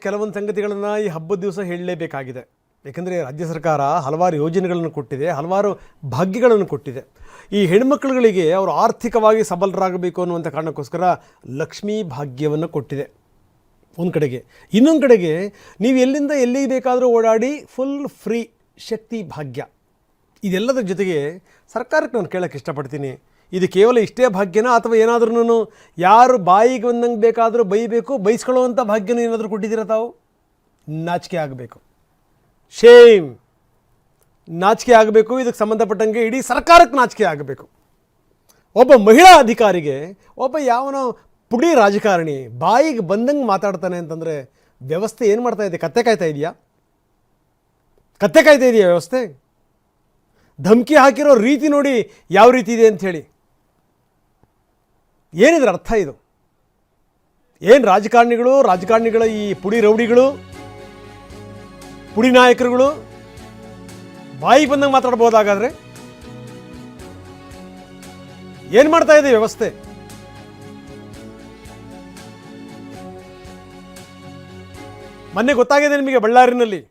ಕೆಲವೊಂದು ಸಂಗತಿಗಳನ್ನು ಈ ಹಬ್ಬದ ದಿವಸ ಹೇಳಲೇಬೇಕಾಗಿದೆ. ಏಕೆಂದರೆ ರಾಜ್ಯ ಸರ್ಕಾರ ಹಲವಾರು ಯೋಜನೆಗಳನ್ನು ಕೊಟ್ಟಿದೆ, ಹಲವಾರು ಭಾಗ್ಯಗಳನ್ನು ಕೊಟ್ಟಿದೆ. ಈ ಹೆಣ್ಮಕ್ಳುಗಳಿಗೆ ಅವರು ಆರ್ಥಿಕವಾಗಿ ಸಬಲರಾಗಬೇಕು ಅನ್ನುವಂಥ ಕಾರಣಕ್ಕೋಸ್ಕರ ಲಕ್ಷ್ಮೀ ಭಾಗ್ಯವನ್ನು ಕೊಟ್ಟಿದೆ ಒಂದು ಕಡೆಗೆ. ಇನ್ನೊಂದು ಕಡೆಗೆ ನೀವು ಎಲ್ಲಿಂದ ಎಲ್ಲಿಗೆ ಬೇಕಾದರೂ ಓಡಾಡಿ ಫುಲ್ ಫ್ರೀ ಶಕ್ತಿ ಭಾಗ್ಯ. ಇದೆಲ್ಲದರ ಜೊತೆಗೆ ಸರ್ಕಾರಕ್ಕೆ ನಾನು ಕೇಳೋಕ್ಕೆ ಇಷ್ಟಪಡ್ತೀನಿ, ಇದು ಕೇವಲ ಇಷ್ಟೇ ಭಾಗ್ಯನ ಅಥವಾ ಏನಾದ್ರೂ ಯಾರು ಬಾಯಿಗೆ ಬಂದಂಗೆ ಬೇಕಾದರೂ ಬೈಬೇಕು, ಬೈಸ್ಕೊಳ್ಳುವಂಥ ಭಾಗ್ಯನೂ ಏನಾದರೂ ಕೊಟ್ಟಿದ್ದೀರ ತಾವು? ನಾಚಿಕೆ ಆಗಬೇಕು, ಶೇಮ್, ನಾಚಿಕೆ ಆಗಬೇಕು. ಇದಕ್ಕೆ ಸಂಬಂಧಪಟ್ಟಂಗೆ ಇಡೀ ಸರ್ಕಾರಕ್ಕೆ ನಾಚಿಕೆ ಆಗಬೇಕು. ಒಬ್ಬ ಮಹಿಳಾ ಅಧಿಕಾರಿಗೆ ಒಬ್ಬ ಯಾವನೋ ಪುಡಿ ರಾಜಕಾರಣಿ ಬಾಯಿಗೆ ಬಂದಂಗೆ ಮಾತಾಡ್ತಾನೆ ಅಂತಂದರೆ ವ್ಯವಸ್ಥೆ ಏನು ಮಾಡ್ತಾ ಇದೆ? ಕತ್ತೆ ಕಾಯ್ತಾ ಇದೆಯಾ? ಕತ್ತೆ ಕಾಯ್ತಾ ಇದೆಯಾ ವ್ಯವಸ್ಥೆ? ಧಮಕಿ ಹಾಕಿರೋ ರೀತಿ ನೋಡಿ ಯಾವ ರೀತಿ ಇದೆ ಅಂಥೇಳಿ. ಏನಿದ್ರ ಅರ್ಥ ಇದು? ಏನು ರಾಜಕಾರಣಿಗಳ ಈ ಪುಡಿ ರೌಡಿಗಳು, ಪುಡಿ ನಾಯಕರುಗಳು ಬಾಯಿಗೆ ಬಂದಂಗೆ ಮಾತಾಡ್ಬೋದಾಗಾದ್ರೆ ಏನು ಮಾಡ್ತಾ ಇದೆ ವ್ಯವಸ್ಥೆ? ಮೊನ್ನೆ ಗೊತ್ತಾಗಿದೆ ನಿಮಗೆ, ಬಳ್ಳಾರಿನಲ್ಲಿ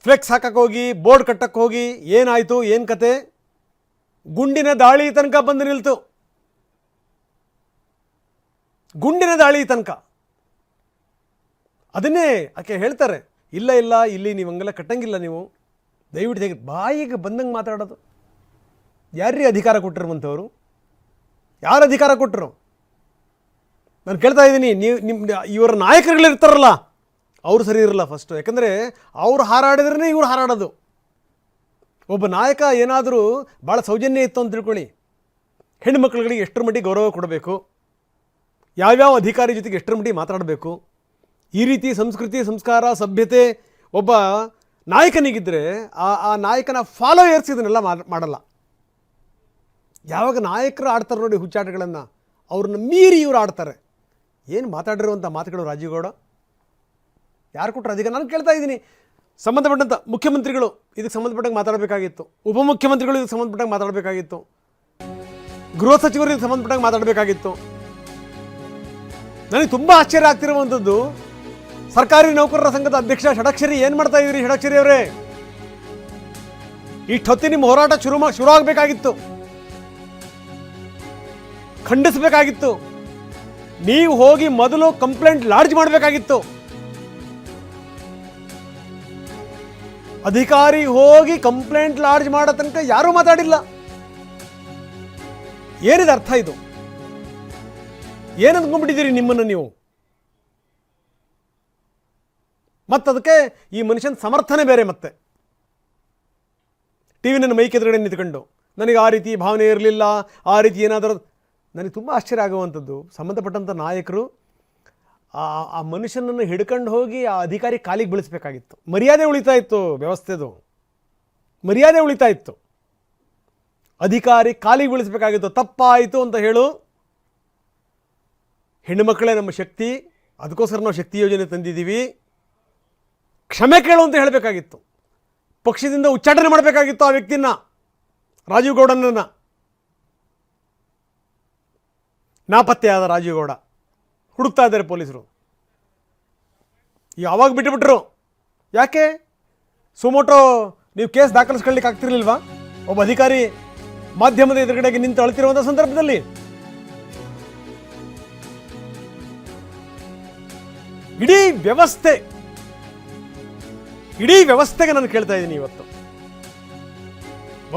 ಫ್ಲೆಕ್ಸ್ ಹಾಕಕ್ಕೆ ಹೋಗಿ ಬೋರ್ಡ್ ಕಟ್ಟಕ್ಕೆ ಹೋಗಿ ಏನಾಯಿತು, ಏನು ಕತೆ? ಗುಂಡಿನ ದಾಳಿ ತನಕ ಬಂದು ನಿಲ್ತು. ಗುಂಡಿನ ದಾಳಿ ತನಕ. ಅದನ್ನೇ ಆಕೆ ಹೇಳ್ತಾರೆ, ಇಲ್ಲ ಇಲ್ಲಿ ನೀವು ಹಂಗೆಲ್ಲ ಕಟ್ಟಂಗಿಲ್ಲ, ನೀವು ದಯವಿಟ್ಟು ಹೇಗೆ ಬಾಯಿಗೆ ಬಂದಂಗೆ ಮಾತಾಡೋದು? ಯಾರ್ರೀ ಅಧಿಕಾರ ಕೊಟ್ಟಿರುವಂಥವ್ರು? ಯಾರು ಅಧಿಕಾರ ಕೊಟ್ಟರು? ನಾನು ಕೇಳ್ತಾ ಇದ್ದೀನಿ, ಇವರ ನಾಯಕರುಗಳಿರ್ತಾರಲ್ಲ ಅವರು ಸರಿ ಇರಲ್ಲ ಫಸ್ಟು. ಯಾಕಂದರೆ ಅವ್ರು ಹಾರಾಡಿದ್ರೇ ಇವ್ರು ಹಾರಾಡೋದು. ಒಬ್ಬ ನಾಯಕ ಏನಾದರೂ ಭಾಳ ಸೌಜನ್ಯ ಇತ್ತು ಅಂತ ತಿಳ್ಕೊಳ್ಳಿ, ಹೆಣ್ಣು ಮಕ್ಕಳುಗಳಿಗೆ ಎಷ್ಟರ ಮಟ್ಟಿಗೆ ಗೌರವ ಕೊಡಬೇಕು, ಯಾವ್ಯಾವ ಅಧಿಕಾರಿ ಜೊತೆಗೆ ಎಷ್ಟರ ಮಟ್ಟಿಗೆ ಮಾತಾಡಬೇಕು, ಈ ರೀತಿ ಸಂಸ್ಕೃತಿ, ಸಂಸ್ಕಾರ, ಸಭ್ಯತೆ ಒಬ್ಬ ನಾಯಕನಿಗಿದ್ದರೆ ಆ ನಾಯಕನ ಫಾಲೋಯರ್ಸ್ ಇದನ್ನೆಲ್ಲ ಮಾಡಲ್ಲ. ಯಾವಾಗ ನಾಯಕರು ಆಡ್ತಾರೆ ನೋಡಿ ಹುಚ್ಚಾಟಗಳನ್ನು, ಅವ್ರನ್ನ ಮೀರಿ ಇವರು ಆಡ್ತಾರೆ. ಏನು ಮಾತಾಡಿರುವಂಥ ಮಾತುಗಳು ರಾಜೀವ್ಗೌಡ? ಯಾರು ಕೊಟ್ಟರು ಅಧಿಕಾರ? ನಾನು ಕೇಳ್ತಾ ಇದ್ದೀನಿ, ಸಂಬಂಧಪಟ್ಟಂಥ ಮುಖ್ಯಮಂತ್ರಿಗಳು ಇದಕ್ಕೆ ಸಂಬಂಧಪಟ್ಟಂಗೆ ಮಾತಾಡಬೇಕಾಗಿತ್ತು, ಉಪಮುಖ್ಯಮಂತ್ರಿಗಳು ಇದಕ್ಕೆ ಸಂಬಂಧಪಟ್ಟಂಗೆ ಮಾತಾಡಬೇಕಾಗಿತ್ತು, ಗೃಹ ಸಚಿವರು ಇದಕ್ಕೆ ಸಂಬಂಧಪಟ್ಟಂಗೆ ಮಾತಾಡಬೇಕಾಗಿತ್ತು. ನನಗೆ ತುಂಬ ಆಶ್ಚರ್ಯ ಆಗ್ತಿರುವಂಥದ್ದು, ಸರ್ಕಾರಿ ನೌಕರರ ಸಂಘದ ಅಧ್ಯಕ್ಷ ಷಡಕ್ಷರಿ ಏನು ಮಾಡ್ತಾ ಇದ್ದೀರಿ? ಷಡಕ್ಷರಿ ಅವರೇ, ಇಷ್ಟೊತ್ತಿ ನಿಮ್ಮ ಹೋರಾಟ ಶುರು ಆಗಬೇಕಾಗಿತ್ತು, ಖಂಡಿಸಬೇಕಾಗಿತ್ತು. ನೀವು ಹೋಗಿ ಮೊದಲು ಕಂಪ್ಲೇಂಟ್ ಲಾಡ್ಜ್ ಮಾಡಬೇಕಾಗಿತ್ತು. ಅಧಿಕಾರಿ ಹೋಗಿ ಕಂಪ್ಲೇಂಟ್ ಲಾಡ್ಜ್ ಮಾಡೋ ತನಕ ಯಾರೂ ಮಾತಾಡಿಲ್ಲ. ಏನಿದೆ ಅರ್ಥ ಇದು? ಏನಂದ್ಕೊಂಡ್ಬಿಟ್ಟಿದ್ದೀರಿ ನಿಮ್ಮನ್ನು ನೀವು? ಮತ್ತದಕ್ಕೆ ಈ ಮನುಷ್ಯನ ಸಮರ್ಥನೆ ಬೇರೆ. ಮತ್ತೆ ಟಿ ವಿ ನನ್ನ ಮೈಕ್ ಎದುರುಗಡೆ ನಿಂತ್ಕೊಂಡು ನನಗೆ ಆ ರೀತಿ ಭಾವನೆ ಇರಲಿಲ್ಲ, ಆ ರೀತಿ ಏನಾದರೂ. ನನಗೆ ತುಂಬ ಆಶ್ಚರ್ಯ ಆಗುವಂಥದ್ದು, ಸಂಬಂಧಪಟ್ಟಂಥ ನಾಯಕರು ಆ ಮನುಷ್ಯನನ್ನು ಹಿಡ್ಕೊಂಡು ಹೋಗಿ ಆ ಅಧಿಕಾರಿ ಕಾಲಿಗೆ ಬೀಳಿಸ್ಬೇಕಾಗಿತ್ತು. ಮರ್ಯಾದೆ ಉಳಿತಾ ಇತ್ತು, ವ್ಯವಸ್ಥೆದು ಮರ್ಯಾದೆ ಉಳಿತಾ ಇತ್ತು. ಅಧಿಕಾರಿ ಕಾಲಿಗೆ ಬೀಳಿಸ್ಬೇಕಾಗಿತ್ತು. ತಪ್ಪಾಯಿತು ಅಂತ ಹೇಳು, ಹೆಣ್ಣುಮಕ್ಕಳೇ ನಮ್ಮ ಶಕ್ತಿ, ಅದಕ್ಕೋಸ್ಕರ ನಾವು ಶಕ್ತಿ ಯೋಜನೆ ತಂದಿದ್ದೀವಿ, ಕ್ಷಮೆ ಕೇಳು ಅಂತ ಹೇಳಬೇಕಾಗಿತ್ತು. ಪಕ್ಷದಿಂದ ಉಚ್ಚಾಟನೆ ಮಾಡಬೇಕಾಗಿತ್ತು ಆ ವ್ಯಕ್ತಿನ, ರಾಜೀವ್ ಗೌಡನನ್ನು. ನಾಪತ್ತೆಯಾದ ರಾಜೀವ್ ಗೌಡ ಹುಡುಕ್ತಾ ಇದ್ದಾರೆ ಪೊಲೀಸರು. ಯಾವಾಗ ಬಿಟ್ಟುಬಿಟ್ರು? ಯಾಕೆ ಸುಮೋಟೋ ನೀವು ಕೇಸ್ ದಾಖಲಿಸ್ಕೊಳ್ಳಿಕ್ಕೆ ಆಗ್ತಿರ್ಲಿಲ್ವಾ? ಒಬ್ಬ ಅಧಿಕಾರಿ ಮಾಧ್ಯಮದ ಎದುರುಗಡೆಗೆ ನಿಂತು ಅಳ್ತಿರುವಂಥ ಸಂದರ್ಭದಲ್ಲಿ ಇಡೀ ವ್ಯವಸ್ಥೆಗೆ ನಾನು ಕೇಳ್ತಾ ಇದ್ದೀನಿ ಇವತ್ತು.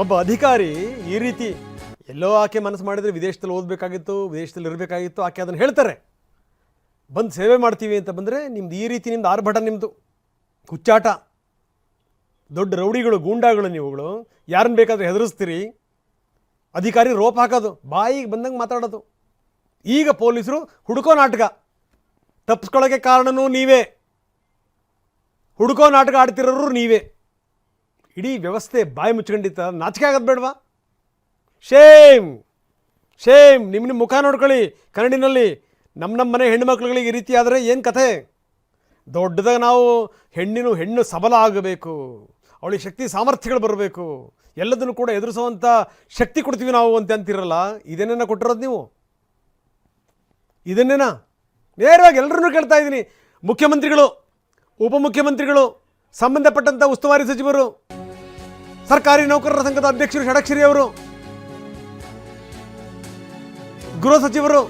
ಒಬ್ಬ ಅಧಿಕಾರಿ ಈ ರೀತಿ, ಎಲ್ಲೋ ಆಕೆ ಮನಸ್ಸು ಮಾಡಿದರೆ ವಿದೇಶದಲ್ಲಿ ಓದಬೇಕಾಗಿತ್ತು, ವಿದೇಶದಲ್ಲಿ ಇರಬೇಕಾಗಿತ್ತು, ಆಕೆ ಅದನ್ನು ಹೇಳ್ತಾರೆ. ಬಂದು ಸೇವೆ ಮಾಡ್ತೀವಿ ಅಂತ ಬಂದರೆ ನಿಮ್ದು ಈ ರೀತಿ, ನಿಮ್ದು ಆರ್ಭಟ, ನಿಮ್ಮದು ಹುಚ್ಚಾಟ, ದೊಡ್ಡ ರೌಡಿಗಳು, ಗೂಂಡಾಗಳು ನೀವುಗಳು. ಯಾರನ್ನು ಬೇಕಾದರೂ ಹೆದರಿಸ್ತೀರಿ. ಅಧಿಕಾರಿ ರೋಪ್ ಹಾಕೋದು, ಬಾಯಿಗೆ ಬಂದಂಗೆ ಮಾತಾಡೋದು. ಈಗ ಪೊಲೀಸರು ಹುಡುಕೋ ನಾಟಕ, ತಪ್ಪಿಸ್ಕೊಳ್ಳೋಕ್ಕೆ ಕಾರಣನೂ ನೀವೇ, ಹುಡುಕೋ ನಾಟಕ ಆಡ್ತಿರೋರು ನೀವೇ. ಇಡೀ ವ್ಯವಸ್ಥೆ ಬಾಯಿ ಮುಚ್ಕೊಂಡಿತ್ತ. ನಾಚಿಕೆ ಆಗೋದು ಬೇಡವಾ? ಶೇಮ್, ನಿಮ್ಮ ಮುಖ ನೋಡ್ಕೊಳ್ಳಿ ಕನ್ನಡಿನಲ್ಲಿ. ನಮ್ಮ ಮನೆ ಹೆಣ್ಣು ಮಕ್ಕಳುಗಳಿಗೆ ಈ ರೀತಿ ಆದರೆ ಏನು ಕಥೆ? ದೊಡ್ಡದಾಗ ನಾವು ಹೆಣ್ಣು ಸಬಲ ಆಗಬೇಕು, ಅವಳಿಗೆ ಶಕ್ತಿ ಸಾಮರ್ಥ್ಯಗಳು ಬರಬೇಕು, ಎಲ್ಲದನ್ನು ಕೂಡ ಎದುರಿಸುವಂಥ ಶಕ್ತಿ ಕೊಡ್ತೀವಿ ನಾವು ಅಂತಿರಲ್ಲ. ಇದನ್ನೇನ ಕೊಟ್ಟಿರೋದು ನೀವು? ಇದನ್ನೇನಾ? ನೇರವಾಗಿ ಎಲ್ಲರನ್ನೂ ಕೇಳ್ತಾ ಇದ್ದೀನಿ. ಮುಖ್ಯಮಂತ್ರಿಗಳು, ಉಪಮುಖ್ಯಮಂತ್ರಿಗಳು, ಸಂಬಂಧಪಟ್ಟಂಥ ಉಸ್ತುವಾರಿ ಸಚಿವರು, ಸರ್ಕಾರಿ ನೌಕರರ ಸಂಘದ ಅಧ್ಯಕ್ಷರು ಷಡಕ್ಷರಿ ಅವರು, ಗೃಹ ಸಚಿವರು,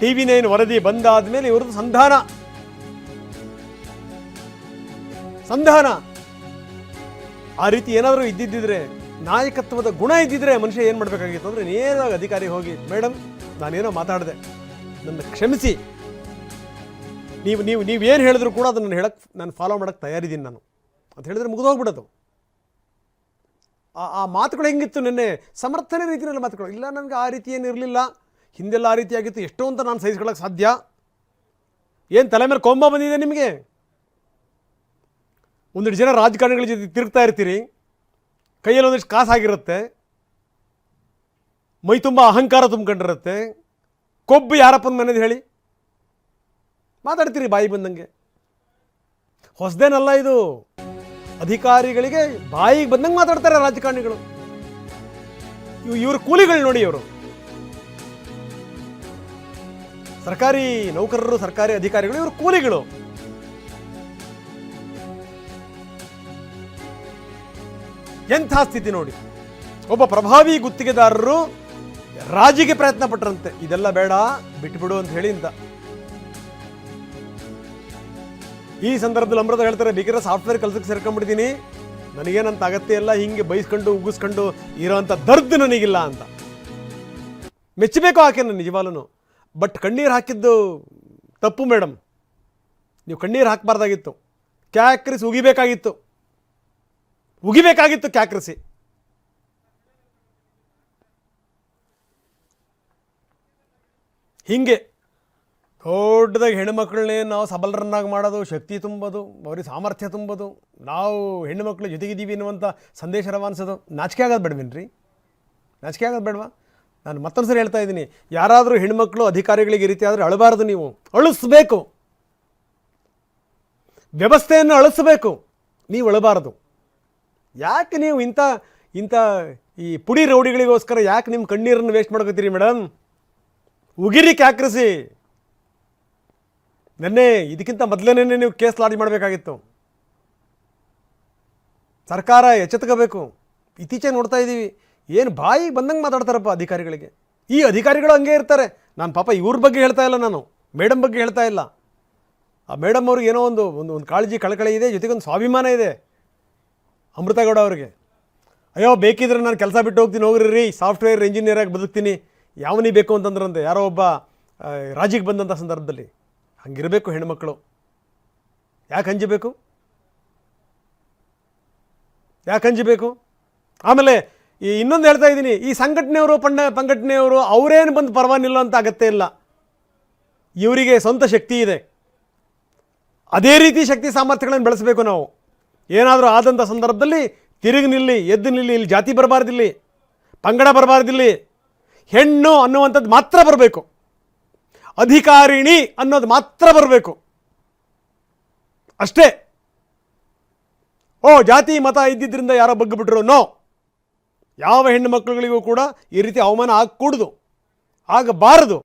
TV9 ವರದಿ ಬಂದಾದ ಮೇಲೆ ಇವ್ರದ್ದು ಸಂಧಾನ. ಆ ರೀತಿ ಏನಾದರೂ ಇದ್ದಿದ್ದಿದ್ರೆ, ನಾಯಕತ್ವದ ಗುಣ ಇದ್ದಿದ್ರೆ ಮನುಷ್ಯ ಏನು ಮಾಡಬೇಕಾಗಿತ್ತು ಅಂದರೆ ನೇರವಾಗಿ ಅಧಿಕಾರಿ ಹೋಗಿ, ಮೇಡಮ್ ನಾನೇನೋ ಮಾತಾಡಿದೆ, ನನ್ನ ಕ್ಷಮಿಸಿ, ನೀವೇನು ಹೇಳಿದ್ರು ಕೂಡ ಅದನ್ನು ನಾನು ಫಾಲೋ ಮಾಡೋಕ್ಕೆ ತಯಾರಿದ್ದೀನಿ ನಾನು ಅಂತ ಹೇಳಿದ್ರೆ ಮುಗಿದೋಗ್ಬಿಡೋದು. ಆ ಮಾತುಗಳು ಹೆಂಗಿತ್ತು ನಿನ್ನೆ, ಸಮರ್ಥನೆ ರೀತಿಯಲ್ಲಿ ಮಾತುಗಳು. ಇಲ್ಲ, ನನಗೆ ಆ ರೀತಿ ಏನು ಇರಲಿಲ್ಲ, ಹಿಂದೆಲ್ಲ ಆ ರೀತಿಯಾಗಿತ್ತು, ಎಷ್ಟೋ ಅಂತ ನಾನು ಸಹಿಸ್ಕೊಳ್ಳೋಕೆ ಸಾಧ್ಯ. ಏನು ತಲೆ ಮೇಲೆ ಕೊಂಬ ಬಂದಿದೆ ನಿಮಗೆ? ಒಂದೆರಡು ಜನ ರಾಜಕಾರಣಿಗಳ ಜೊತೆ ತಿರುಗ್ತಾ ಇರ್ತೀರಿ, ಕೈಯಲ್ಲಿ ಒಂದಿಷ್ಟು ಕಾಸಾಗಿರುತ್ತೆ, ಮೈ ತುಂಬ ಅಹಂಕಾರ ತುಂಬ್ಕೊಂಡಿರುತ್ತೆ, ಕೊಬ್ಬು ಯಾರಪ್ಪನ ಮನೇದು ಹೇಳಿ ಮಾತಾಡ್ತೀರಿ ಬಾಯಿ ಬಂದಂಗೆ. ಹೊಸದೇನಲ್ಲ ಇದು. ಅಧಿಕಾರಿಗಳಿಗೆ ಬಾಯಿಗೆ ಬಂದಂಗೆ ಮಾತಾಡ್ತಾರೆ ರಾಜಕಾರಣಿಗಳು. ಇವ್ರ ಕೂಲಿಗಳು ನೋಡಿ, ಇವರು ಸರ್ಕಾರಿ ನೌಕರರು, ಸರ್ಕಾರಿ ಅಧಿಕಾರಿಗಳು, ಇವರು ಕೂಲಿಗಳು. ಎಂಥ ಸ್ಥಿತಿ ನೋಡಿ. ಒಬ್ಬ ಪ್ರಭಾವಿ ಗುತ್ತಿಗೆದಾರರು ರಾಜಿಗೆ ಪ್ರಯತ್ನ ಪಟ್ಟರಂತೆ, ಇದೆಲ್ಲ ಬೇಡ ಬಿಟ್ಬಿಡು ಅಂತ ಹೇಳಿ ಅಂತ. ಈ ಸಂದರ್ಭದಲ್ಲಿ ಅಮೃತ ಹೇಳ್ತಾರೆ, ಬೇಕಿದ್ರೆ ಸಾಫ್ಟ್ವೇರ್ ಕೆಲಸಕ್ಕೆ ಸೇರ್ಕೊಂಡ್ಬಿಡ್ತೀನಿ, ನನಗೇನಂತ ಅಗತ್ಯ ಇಲ್ಲ ಹಿಂಗೆ ಬೈಸ್ಕೊಂಡು ಉಗಿಸ್ಕೊಂಡು ಇರೋವಂಥ ದರ್ದ್ ನನಗಿಲ್ಲ ಅಂತ. ಮೆಚ್ಚಬೇಕು ಆಕೆನ ನಿಜವಾಗ್ಲೂ. ಬಟ್ ಕಣ್ಣೀರು ಹಾಕಿದ್ದು ತಪ್ಪು ಮೇಡಮ್. ನೀವು ಕಣ್ಣೀರು ಹಾಕಬಾರ್ದಾಗಿತ್ತು, ಕ್ಯಾಕ್ರಿಸಿ ಉಗಿಬೇಕಾಗಿತ್ತು ಕ್ಯಾಕ್ರಿಸಿ. ಹಿಂಗೆ ದೊಡ್ಡದಾಗಿ ಹೆಣ್ಣುಮಕ್ಕಳನ್ನೇ ನಾವು ಸಬಲರನ್ನಾಗಿ ಮಾಡೋದು, ಶಕ್ತಿ ತುಂಬೋದು, ಅವ್ರಿಗೆ ಸಾಮರ್ಥ್ಯ ತುಂಬೋದು, ನಾವು ಹೆಣ್ಣುಮಕ್ಳು ಜೊತೆಗಿದ್ದೀವಿ ಅನ್ನುವಂಥ ಸಂದೇಶ ರವಾನಿಸೋದು ನಾಚಿಕೆ ಆಗೋದು ಬೇಡವೇನ್ರಿ? ನಾಚಿಕೆ ಆಗೋದು ಬೇಡವಾ? ನಾನು ಮತ್ತೊಂದು ಸರಿ ಹೇಳ್ತಾ ಇದ್ದೀನಿ, ಯಾರಾದರೂ ಹೆಣ್ಮಕ್ಳು ಅಧಿಕಾರಿಗಳಿಗೆ ಈ ರೀತಿ ಆದರೆ ಅಳಬಾರದು. ನೀವು ಅಳಿಸ್ಬೇಕು, ವ್ಯವಸ್ಥೆಯನ್ನು ಅಳಿಸಬೇಕು, ನೀವು ಅಳಬಾರದು. ಯಾಕೆ ನೀವು ಇಂಥ ಈ ಪುಡಿ ರೌಡಿಗಳಿಗೋಸ್ಕರ ಯಾಕೆ ನಿಮ್ಮ ಕಣ್ಣೀರನ್ನು ವೇಸ್ಟ್ ಮಾಡ್ಕೋತೀರಿ ಮೇಡಮ್? ಉಗಿರಿ ಕ್ಯಾಕ್ರಿಸಿ. ನೆನ್ನೆ ಇದಕ್ಕಿಂತ ಮೊದಲೇನೇ ನೀವು ಕೇಸ್ ಲಾಡ್ಜ್ ಮಾಡಬೇಕಾಗಿತ್ತು. ಸರ್ಕಾರ ಎಚ್ಚೆತ್ಕೋಬೇಕು. ಇತ್ತೀಚೆಗೆ ನೋಡ್ತಾ ಇದ್ದೀವಿ, ಏನು ಬಾಯಿಗೆ ಬಂದಂಗೆ ಮಾತಾಡ್ತಾರಪ್ಪ ಅಧಿಕಾರಿಗಳಿಗೆ. ಈ ಅಧಿಕಾರಿಗಳು ಹಂಗೆ ಇರ್ತಾರೆ. ನಾನು ಪಾಪ ಇವ್ರ ಬಗ್ಗೆ ಹೇಳ್ತಾ ಇಲ್ಲ, ನಾನು ಮೇಡಮ್ ಬಗ್ಗೆ ಹೇಳ್ತಾ ಇಲ್ಲ. ಆ ಮೇಡಮ್ ಅವ್ರಿಗೆ ಏನೋ ಒಂದು ಕಾಳಜಿ ಕಳಕಳಿ ಇದೆ, ಜೊತೆಗೊಂದು ಸ್ವಾಭಿಮಾನ ಇದೆ ಅಮೃತಗೌಡ ಅವ್ರಿಗೆ. ಅಯ್ಯೋ ಬೇಕಿದ್ರೆ ನಾನು ಕೆಲಸ ಬಿಟ್ಟು ಹೋಗ್ತೀನಿ, ಹೋಗ್ರಿ, ಸಾಫ್ಟ್ವೇರ್ ಇಂಜಿನಿಯರಾಗಿ ಬದುಕ್ತೀನಿ, ಯಾವನಿಗೆ ಬೇಕು ಅಂತಂದ್ರಂತೆ ಯಾರೋ ಒಬ್ಬ ರಾಜಿಗೆ ಬಂದಂಥ ಸಂದರ್ಭದಲ್ಲಿ. ಹಂಗಿರಬೇಕು ಹೆಣ್ಮಕ್ಳು. ಯಾಕೆ ಹಂಜಬೇಕು? ಆಮೇಲೆ ಇನ್ನೊಂದು ಹೇಳ್ತಾ ಇದ್ದೀನಿ, ಈ ಸಂಘಟನೆಯವರು ಪಂಗಟನೆಯವರು ಅವರೇನು ಬಂದು ಪರವಾಗಿಲ್ಲ ಅಂತ ಅಗತ್ಯ ಇಲ್ಲ. ಇವರಿಗೆ ಸ್ವಂತ ಶಕ್ತಿ ಇದೆ. ಅದೇ ರೀತಿ ಶಕ್ತಿ ಸಾಮರ್ಥ್ಯಗಳನ್ನು ಬೆಳೆಸಬೇಕು ನಾವು. ಏನಾದರೂ ಆದಂಥ ಸಂದರ್ಭದಲ್ಲಿ ತಿರುಗಿ ನಿಲ್ಲಿ, ಎದ್ದು ನಿಲ್ಲಿ. ಇಲ್ಲಿ ಜಾತಿ ಬರಬಾರ್ದಿಲ್ಲಿ, ಪಂಗಡ ಬರಬಾರ್ದಿಲ್ಲಿ, ಹೆಣ್ಣು ಅನ್ನುವಂಥದ್ದು ಮಾತ್ರ ಬರಬೇಕು, ಅಧಿಕಾರಿಣಿ ಅನ್ನೋದು ಮಾತ್ರ ಬರಬೇಕು ಅಷ್ಟೇ. ಜಾತಿ ಮತ ಇದ್ದಿದ್ದರಿಂದ ಯಾರೋ ಬಗ್ಗಿಬಿಟ್ರು, ನೋ. ಯಾವ ಹೆಣ್ಣು ಮಕ್ಕಳುಗಳಿಗೂ ಕೂಡ ಈ ರೀತಿ ಅವಮಾನ ಆಗಕೂಡದು, ಆಗಬಾರದು.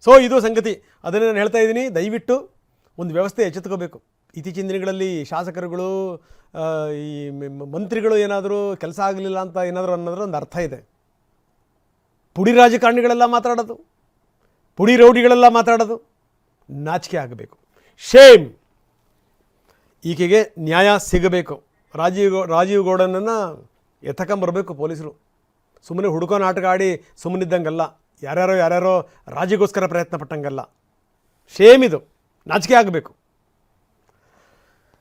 ಸೊ ಇದು ಸಂಗತಿ. ಅದನ್ನೇ ನಾನು ಹೇಳ್ತಾ ಇದ್ದೀನಿ, ದಯವಿಟ್ಟು ಒಂದು ವ್ಯವಸ್ಥೆ ಎಚ್ಚೆತ್ತುಕೋಬೇಕು. ಇತ್ತೀಚಿನ ದಿನಗಳಲ್ಲಿ ಶಾಸಕರುಗಳು, ಈ ಮಂತ್ರಿಗಳು ಏನಾದರೂ ಕೆಲಸ ಆಗಲಿಲ್ಲ ಅಂತ ಏನಾದರೂ ಅನ್ನೋದ್ರ ಒಂದು ಅರ್ಥ ಇದೆ. ಪುಡಿ ರಾಜಕಾರಣಿಗಳೆಲ್ಲ ಮಾತಾಡೋದು, ಪುಡಿ ರೌಡಿಗಳೆಲ್ಲ ಮಾತಾಡೋದು ನಾಚಿಕೆ ಆಗಬೇಕು. ಶೇಮ್. ಈಕೆಗೆ ನ್ಯಾಯ ಸಿಗಬೇಕು. ರಾಜೀವ್ ಗೌಡನನ್ನು ಎತ್ತಕೊಂಬರಬೇಕು ಪೊಲೀಸರು. ಸುಮ್ಮನೆ ಹುಡುಕೋ ನಾಟಕ ಆಡಿ ಸುಮ್ಮನಿದ್ದಂಗಲ್ಲ, ಯಾರ್ಯಾರೋ ರಾಜಿಗೋಸ್ಕರ ಪ್ರಯತ್ನ ಪಟ್ಟಂಗಲ್ಲ. ಶೇಮ್ ಇದು, ನಾಚಿಕೆ ಆಗಬೇಕು.